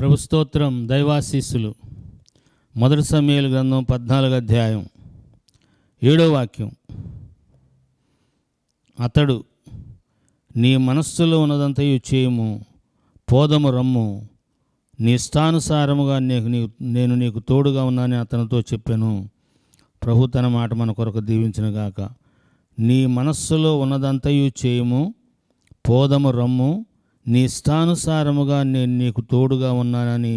ప్రభు స్తోత్రం. దైవాశీస్సులు. మొదటి సమూయేలు గ్రంథం 14వ అధ్యాయం 7వ వాక్యం. అతడు, నీ మనస్సులో ఉన్నదంతయు చేయము, పోదము రమ్ము, నీ ఇష్టానుసారముగా నేను నీకు తోడుగా ఉన్నానని అతనితో చెప్పాను. ప్రభు తన మాట మన కొరకు దీవించునుగాక. నీ మనస్సులో ఉన్నదంతయు చేయము, పోదము రమ్ము, నీ ఇష్టానుసారముగా నేను నీకు తోడుగా ఉన్నానని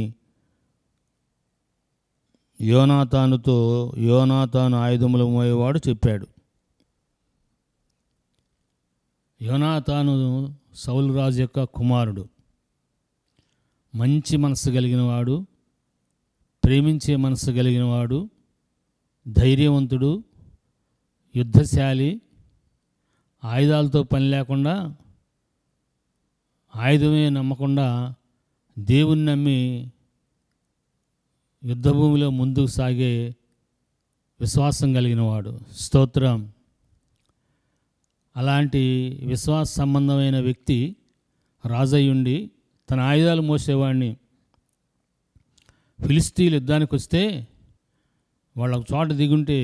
యోనాతాను ఆయుధములు మోయేవాడు చెప్పాడు. యోనాతాను సౌలు రాజు యొక్క కుమారుడు. మంచి మనసు కలిగినవాడు, ప్రేమించే మనసు కలిగినవాడు, ధైర్యవంతుడు, యుద్ధశాలి, ఆయుధాలతో పని లేకుండా, ఆయుధమే నమ్మకుండా దేవుని నమ్మి యుద్ధభూమిలో ముందుకు సాగే విశ్వాసం కలిగినవాడు. స్తోత్రం. అలాంటి విశ్వాస సంబంధమైన వ్యక్తి రాజయ్యుండి తన ఆయుధాలు మోసేవాడిని ఫిలిస్తీన్లు యుద్ధానికి వస్తే వాళ్ళ చోట దిగుంటే,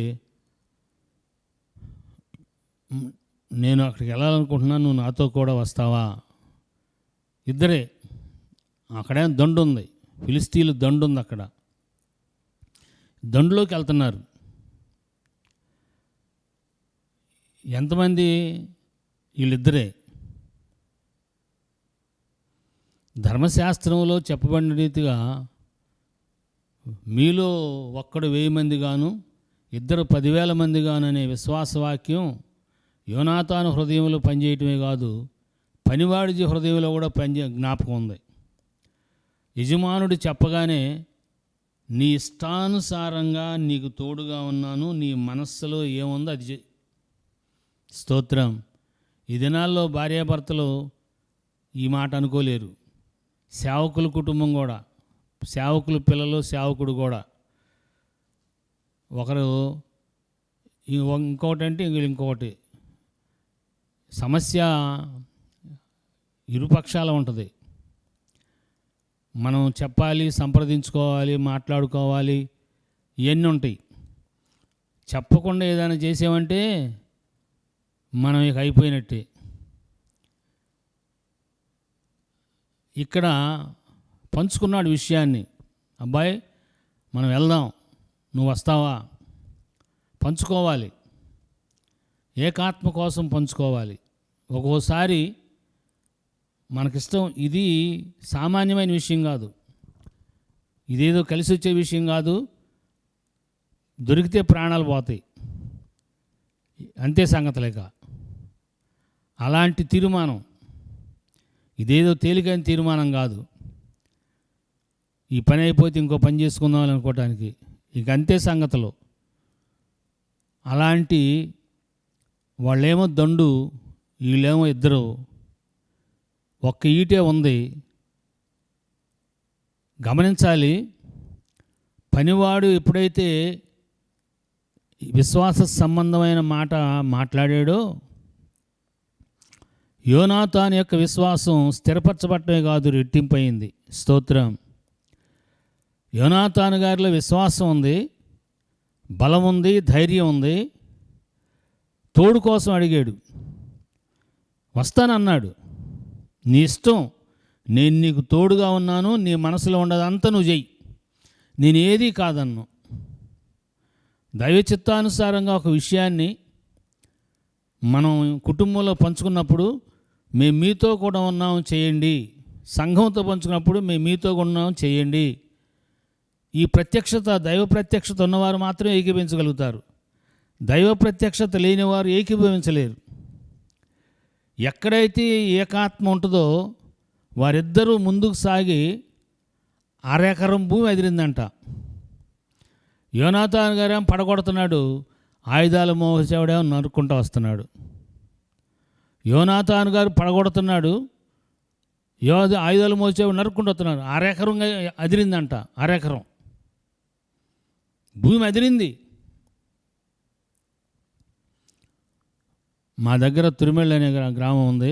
నేను అక్కడికి వెళ్ళాలనుకుంటున్నాను, నువ్వు నాతో కూడా వస్తావా? ఇద్దరే. అక్కడే దండు ఉంది, ఫిలిస్తీన్లు దండు ఉంది. అక్కడ దండులోకి వెళ్తున్నారు. ఎంతమంది? వీళ్ళిద్దరే. ధర్మశాస్త్రంలో చెప్పబడిన రీతిగా మీలో ఒక్కడు 1000 మంది గాను, ఇద్దరు 10,000 మంది గాను అనే విశ్వాసవాక్యం యోనాతాను హృదయంలో పనిచేయటమే కాదు, పనివాడి హృదయంలో కూడా జ్ఞాపకం ఉంది. యజమానుడు చెప్పగానే, నీ ఇష్టానుసారంగా నీకు తోడుగా ఉన్నాను, నీ మనస్సులో ఏముందో అది స్తోత్రం. ఈ దినాల్లో భార్యాభర్తలు ఈ మాట అనుకోలేరు. సేవకుల కుటుంబం కూడా, సేవకుల పిల్లలు, సేవకుడు కూడా. ఒకరు ఇంకొకటి అంటే ఇంకొకటి. సమస్య ఇరుపక్షాల ఉంటుంది. మనం చెప్పాలి, సంప్రదించుకోవాలి, మాట్లాడుకోవాలి, ఇవన్నీ ఉంటాయి. చెప్పకుండా ఏదైనా చేసామంటే మనం ఇక అయిపోయినట్టే. ఇక్కడ పంచుకున్నాడు విషయాన్ని. అబ్బాయి, మనం వెళ్దాం, నువ్వు వస్తావా? పంచుకోవాలి, ఏకాత్మ కోసం పంచుకోవాలి. ఒక్కోసారి మనకిష్టం, ఇది సామాన్యమైన విషయం కాదు, ఇదేదో కలిసి వచ్చే విషయం కాదు, దొరికితే ప్రాణాలు పోతాయి, అంతే సంగతులేక. అలాంటి తీర్మానం, ఇదేదో తేలికైన తీర్మానం కాదు. ఈ పని అయిపోతే ఇంకో పని చేసుకుందాం అనుకోవటానికి, ఇక అంతే సంగతులు. అలాంటి వాళ్ళేమో దండు, వీళ్ళేమో ఇద్దరు. ఒక్క ఈటే ఉంది. గమనించాలి. పనివాడు ఎప్పుడైతే విశ్వాస సంబంధమైన మాట మాట్లాడాడో, యోనాతాను యొక్క విశ్వాసం స్థిరపరచబట్టమే కాదు, రెట్టింపయింది. స్తోత్రం. యోనాతాను గారిలో విశ్వాసం ఉంది, బలం ఉంది, ధైర్యం ఉంది. తోడు కోసం అడిగాడు, వస్తానన్నాడు. నీ ఇష్టం, నేను నీకు తోడుగా ఉన్నాను, నీ మనసులో ఉండదంతా నువ్వు చెయ్యి, నేను ఏదీ కాదన్ను. దైవ చిత్తానుసారంగా ఒక విషయాన్ని మనం కుటుంబంలో పంచుకున్నప్పుడు, మేము మీతో కూడా ఉన్నాము చేయండి. సంఘంతో పంచుకున్నప్పుడు, మేము మీతో కూడా ఉన్నాము చేయండి. ఈ ప్రత్యక్షత, దైవ ప్రత్యక్షత ఉన్నవారు మాత్రమే ఏకీభవించగలుగుతారు. దైవ ప్రత్యక్షత లేనివారు ఏకీభవించలేరు. ఎక్కడైతే ఏకాత్మ ఉంటుందో వారిద్దరూ ముందుకు సాగి 1/2 ఎకరం భూమి ఎదిరిందంట. యోనాతాను గారేమో పడగొడుతున్నాడు, ఆయుధాలు మోసేవాడేమో నరుక్కుంటూ వస్తున్నాడు. యోనాతాను గారు పడగొడుతున్నాడు, ఆయుధాలు మోసేవాడు నరుక్కుంటూ వస్తున్నాడు. 1/2 ఎకరం అదిరిందంట. 1/2 ఎకరం భూమి అదిరింది. మా దగ్గర తురిమెళ్ళ అనే గ్రామం ఉంది.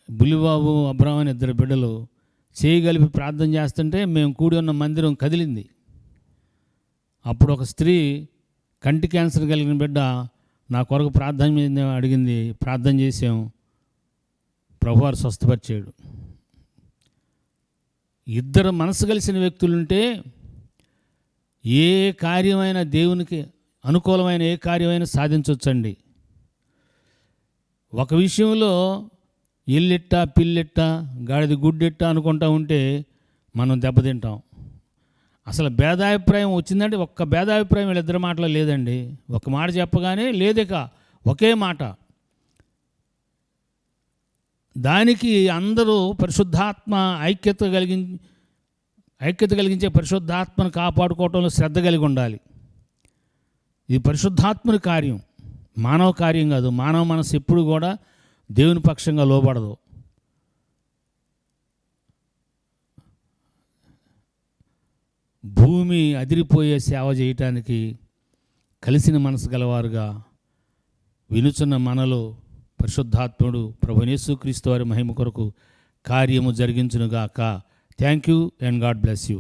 బులిబాబు, అబ్రాహం అని 2 బిడ్డలు చేయగలిపి ప్రార్థన చేస్తుంటే మేము కూడి ఉన్న మందిరం కదిలింది. అప్పుడు ఒక స్త్రీ కంటి క్యాన్సర్ కలిగిన బిడ్డ నా కొరకు ప్రార్థన అడిగింది. ప్రార్థన చేసాం, ప్రభువారు స్వస్థపరిచాడు. ఇద్దరు మనసు కలిసిన వ్యక్తులుంటే ఏ కార్యమైనా, దేవునికి అనుకూలమైన ఏ కార్యమైనా సాధించవచ్చండి. ఒక విషయంలో ఇల్లిట్ట పిల్లిట్ట గాడిది గుడ్డెట్ట అనుకుంటా ఉంటే మనం దెబ్బతింటాం. అసలు భేదాభిప్రాయం వచ్చిందంటే ఒక్క భేదాభిప్రాయం వీళ్ళిద్దరి మాటలో లేదండి. ఒక మాట చెప్పగానే లేదిక ఒకే మాట. దానికి అందరూ పరిశుద్ధాత్మ ఐక్యత కలిగించే పరిశుద్ధాత్మను కాపాడుకోవటంలో శ్రద్ధ కలిగి ఉండాలి. ఇది పరిశుద్ధాత్మని కార్యం, మానవ కార్యం కాదు. మానవ మనసు ఎప్పుడు కూడా దేవుని పక్షంగా లోబడదు. భూమి అదిరిపోయే సేవ చేయటానికి కలిసిన మనసు గలవారుగా వినుచున్న మనలో పరిశుద్ధాత్ముడు ప్రభువైన యేసుక్రీస్తు వారి మహిమ కొరకు కార్యము జరిగించునుగాక. Thank you and God bless you.